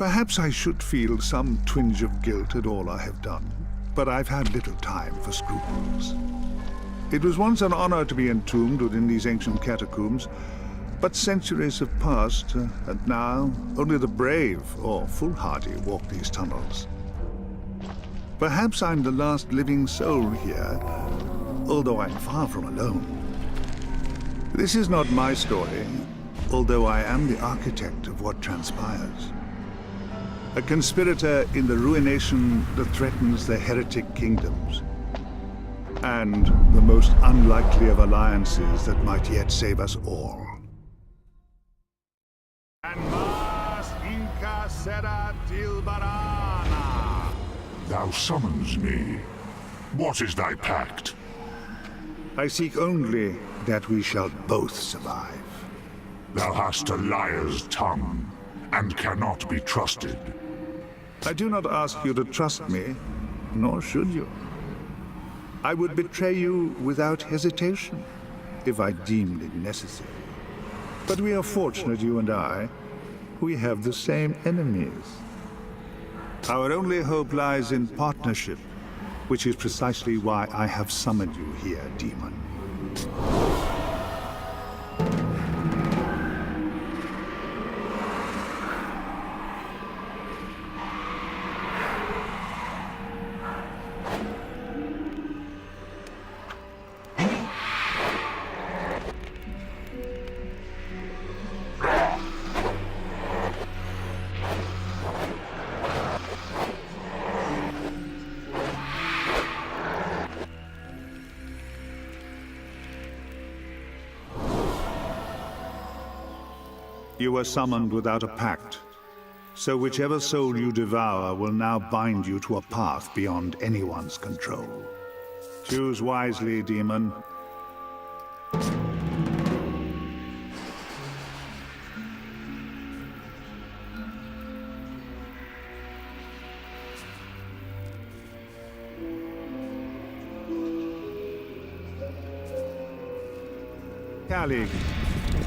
Perhaps I should feel some twinge of guilt at all I have done, but I've had little time for scruples. It was once an honor to be entombed within these ancient catacombs, but centuries have passed, and now only the brave or foolhardy walk these tunnels. Perhaps I'm the last living soul here, although I'm far from alone. This is not my story, although I am the architect of what transpires. A conspirator in the ruination that threatens the heretic kingdoms, and the most unlikely of alliances that might yet save us all. Thou summons me. What is thy pact? I seek only that we shall both survive. Thou hast a liar's tongue, and cannot be trusted. I do not ask you to trust me, nor should you. I would betray you without hesitation, if I deemed it necessary. But we are fortunate, you and I. We have the same enemies. Our only hope lies in partnership, which is precisely why I have summoned you here, demon. You were summoned without a pact, so whichever soul you devour will now bind you to a path beyond anyone's control. Choose wisely, demon. Calig.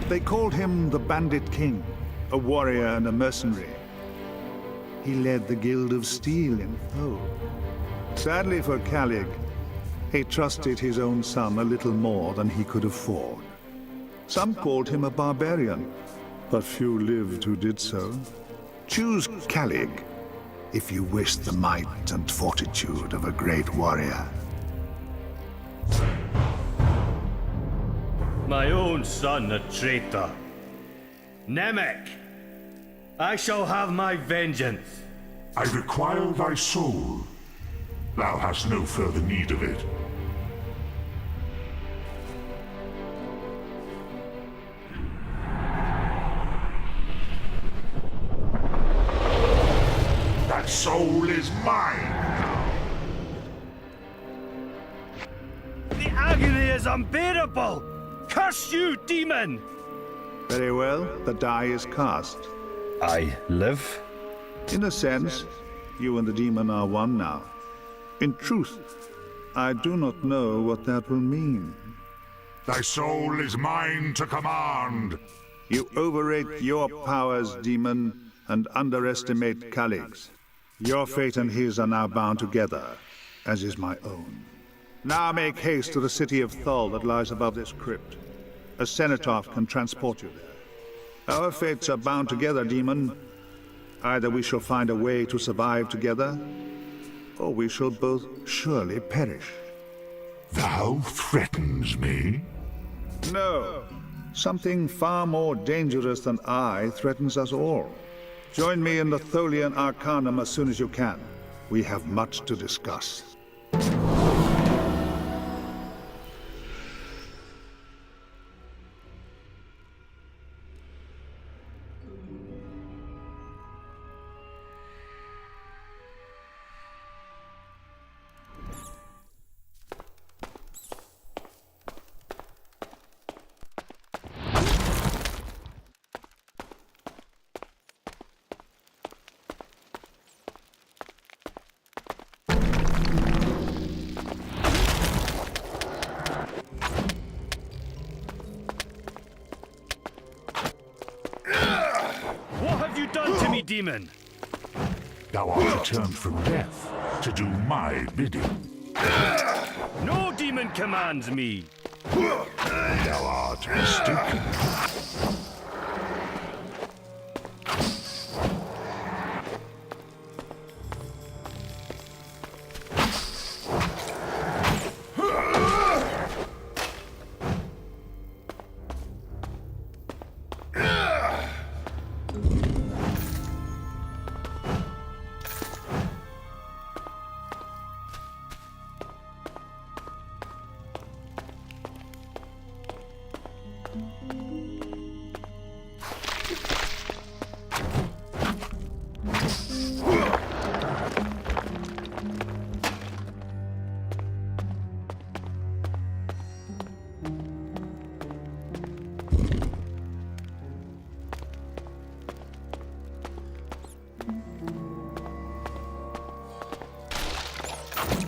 They called him the Bandit King, a warrior and a mercenary. He led the Guild of Steel in foe. Sadly for Calig, he trusted his own son a little more than he could afford. Some called him a barbarian, but few lived who did so. Choose Calig if you wish the might and fortitude of a great warrior. My own son a traitor. Namek! I shall have my vengeance. I require thy soul. Thou hast no further need of it. That soul is mine now. The agony is unbearable! Curse you, demon! Very well, the die is cast. I live? In a sense, you and the demon are one now. In truth, I do not know what that will mean. Thy soul is mine to command. You overrate your powers, demon, and underestimate Calig's. Your fate and his are now bound together, as is my own. Now make haste to the city of Thul that lies above this crypt. A cenotaph can transport you there. Our fates are bound together, demon. Either we shall find a way to survive together, or we shall both surely perish. Thou threatens me? No. Something far more dangerous than I threatens us all. Join me in the Tholian Arcanum as soon as you can. We have much to discuss. What have you done to me, demon? Thou art returned from death to do my bidding. No demon commands me. Thou art mistaken.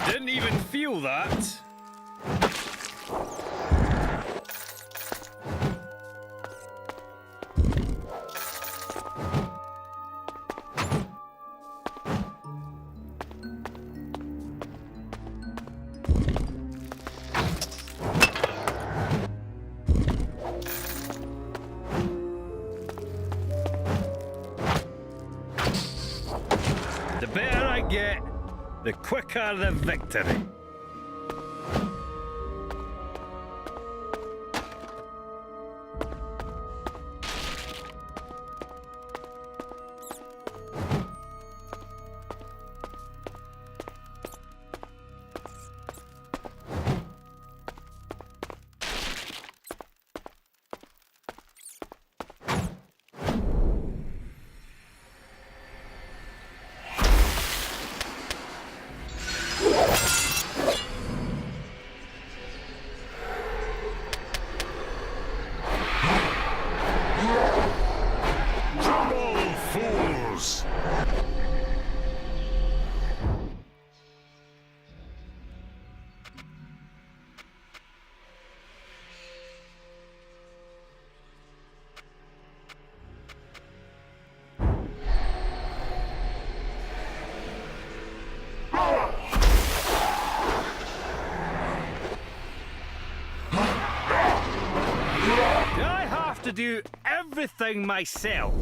Didn't even feel that. The better I get, the quicker the victory. Fools! I have to do everything myself.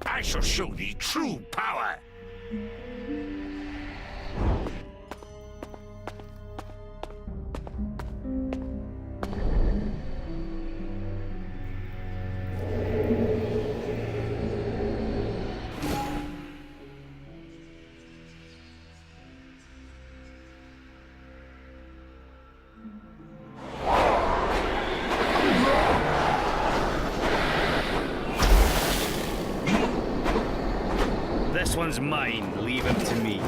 I shall show thee true power. This one's mine. Leave him to me.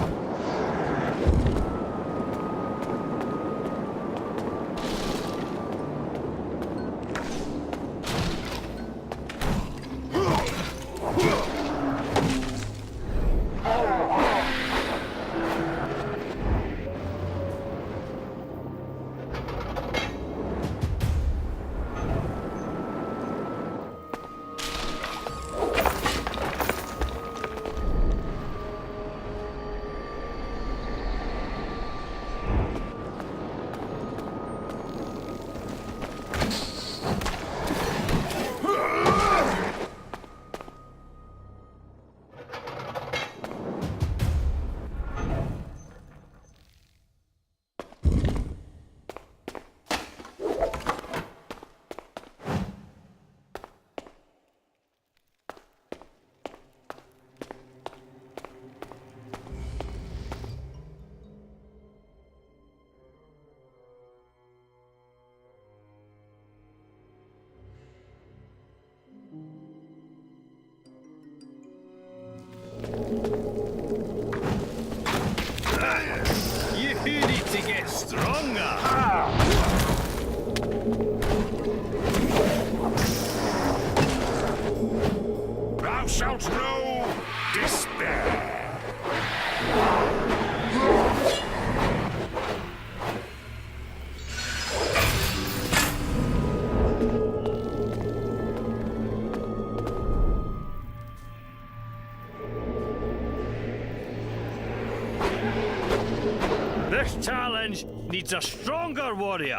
This challenge needs a stronger warrior.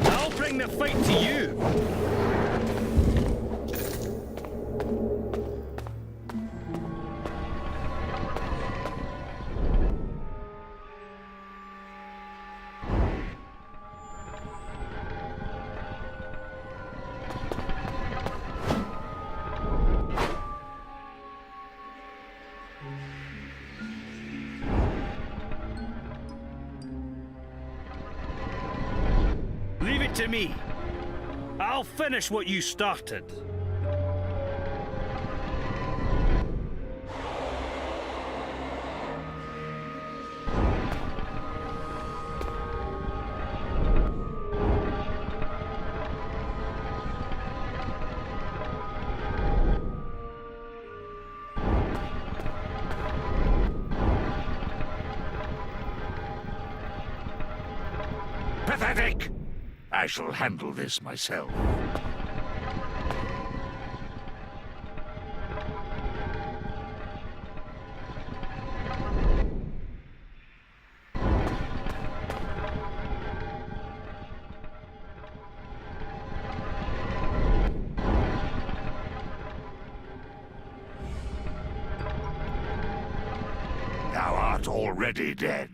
I'll bring the fight to you. Leave it to me. I'll finish what you started. Pathetic! I shall handle this myself. Thou art already dead.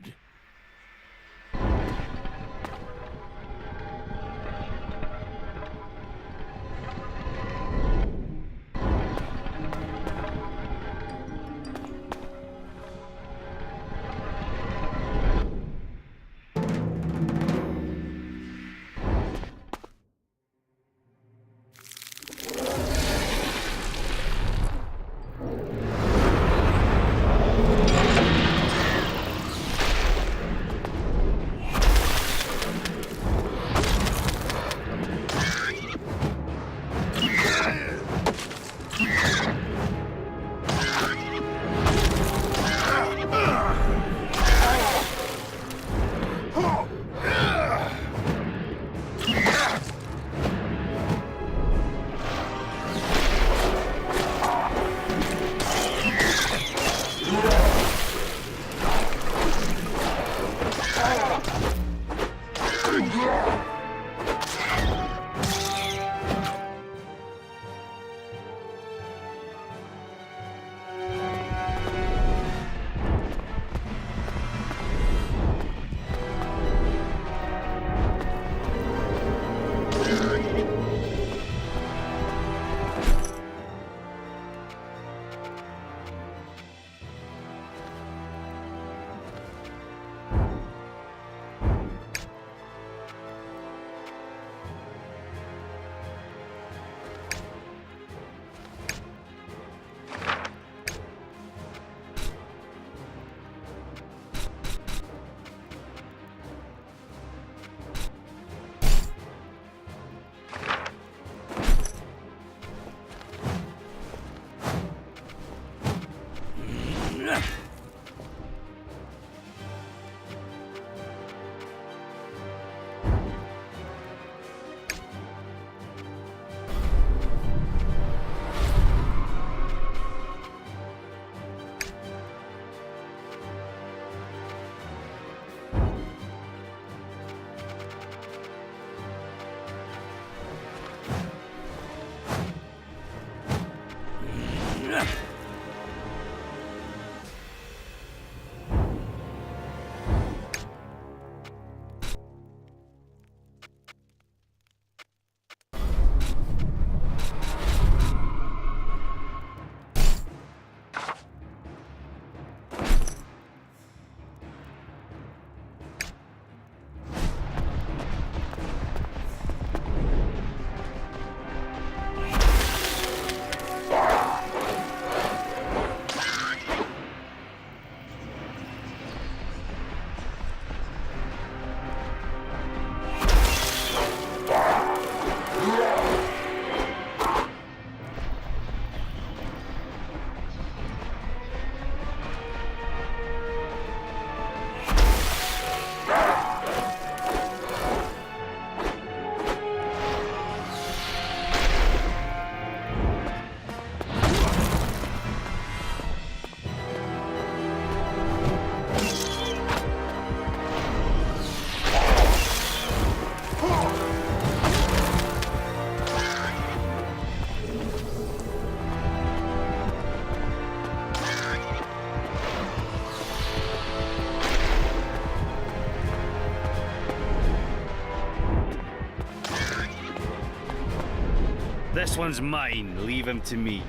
This one's mine. Leave him to me.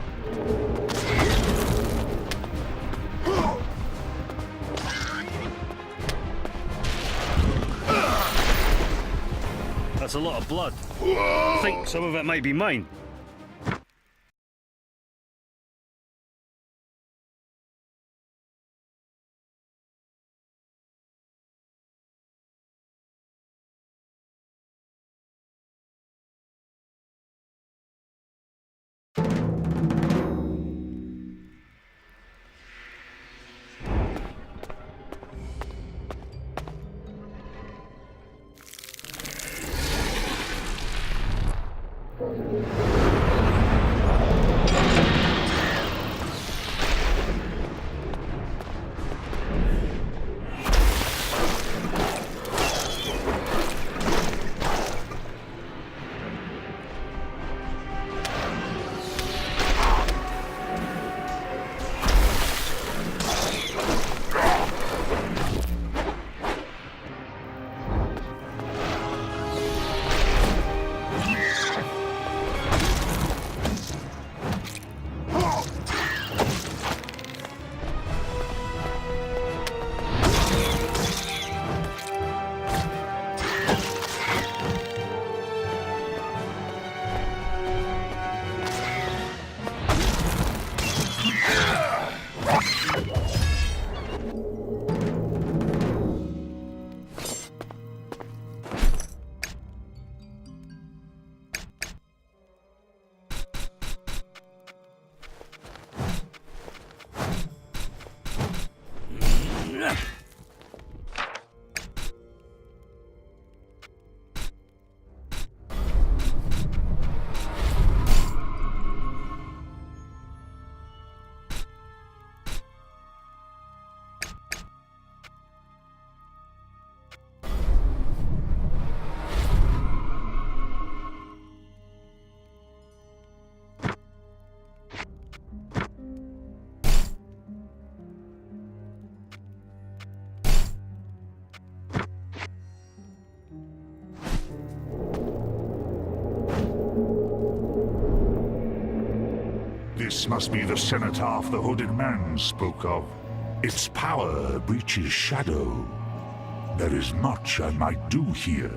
That's a lot of blood. I think some of it might be mine. This must be the cenotaph the Hooded Man spoke of. Its power breaches shadow. There is much I might do here.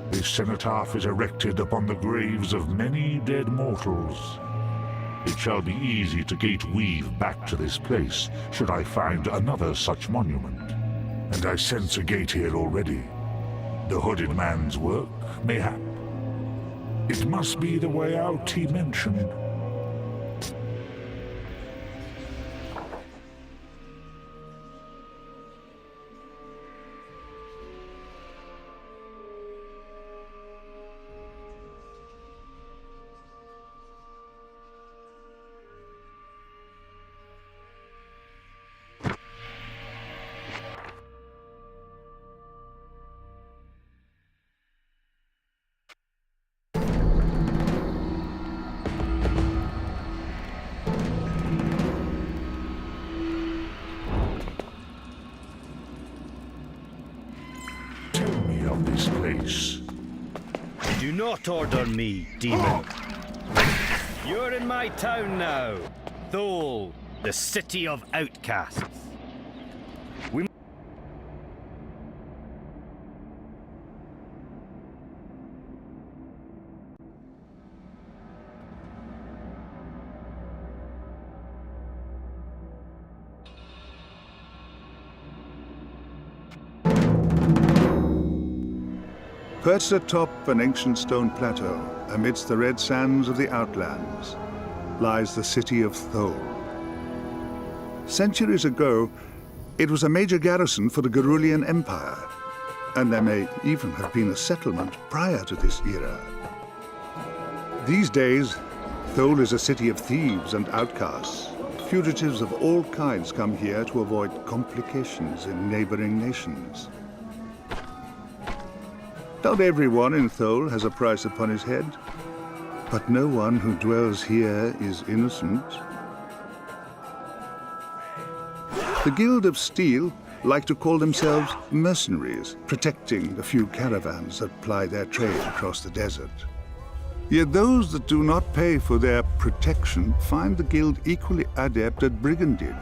This cenotaph is erected upon the graves of many dead mortals. It shall be easy to gate-weave back to this place, should I find another such monument. And I sense a gate here already. The Hooded Man's work, mayhap. It must be the way out he mentioned. This place. Do not order me, demon. You're in my town now, Thole, the city of outcasts. Perched atop an ancient stone plateau, amidst the red sands of the Outlands, lies the city of Thole. Centuries ago, it was a major garrison for the Gerulian Empire, and there may even have been a settlement prior to this era. These days, Thole is a city of thieves and outcasts. Fugitives of all kinds come here to avoid complications in neighboring nations. Not everyone in Thole has a price upon his head, but no one who dwells here is innocent. The Guild of Steel like to call themselves mercenaries, protecting the few caravans that ply their trade across the desert. Yet those that do not pay for their protection find the guild equally adept at brigandage.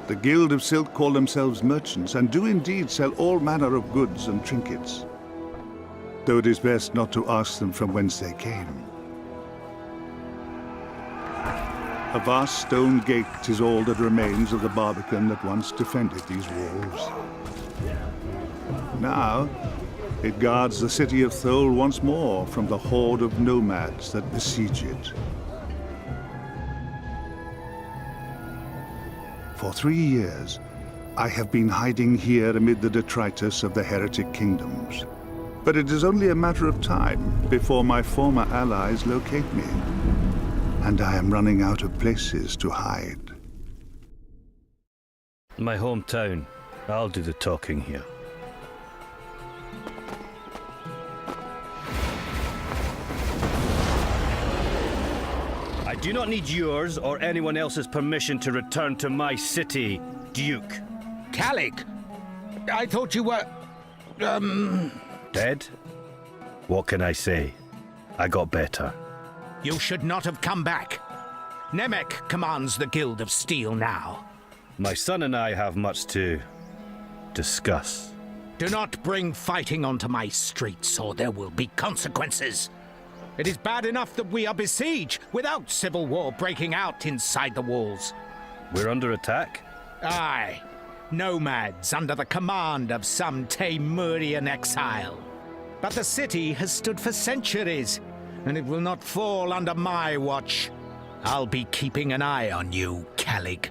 The Guild of Silk call themselves merchants, and do indeed sell all manner of goods and trinkets, though it is best not to ask them from whence they came. A vast stone gate is all that remains of the barbican that once defended these walls. Now, it guards the city of Thole once more from the horde of nomads that besiege it. For 3 years, I have been hiding here amid the detritus of the heretic kingdoms. But it is only a matter of time before my former allies locate me. And I am running out of places to hide. My hometown. I'll do the talking here. I do not need yours or anyone else's permission to return to my city, Duke. Calig! I thought you were... Dead? What can I say? I got better. You should not have come back. Nemec commands the Guild of Steel now. My son and I have much to discuss. Do not bring fighting onto my streets, or there will be consequences. It is bad enough that we are besieged without civil war breaking out inside the walls. We're under attack? Aye. Nomads under the command of some Taimurian exile. But the city has stood for centuries, and it will not fall under my watch. I'll be keeping an eye on you, Calig.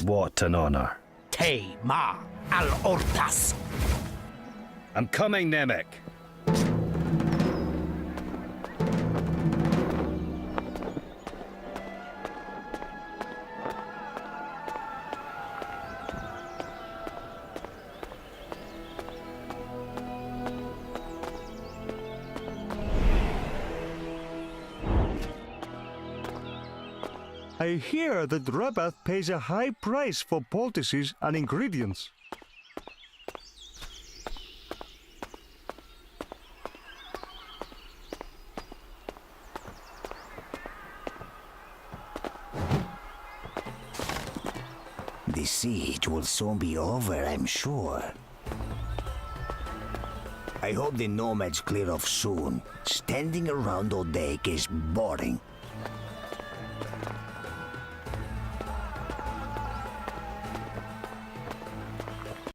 What an honor. Te Ma al-Ortas. I'm coming, Nemec. I hear that Rabath pays a high price for poultices and ingredients. The siege will soon be over, I'm sure. I hope the nomads clear off soon. Standing around all day is boring.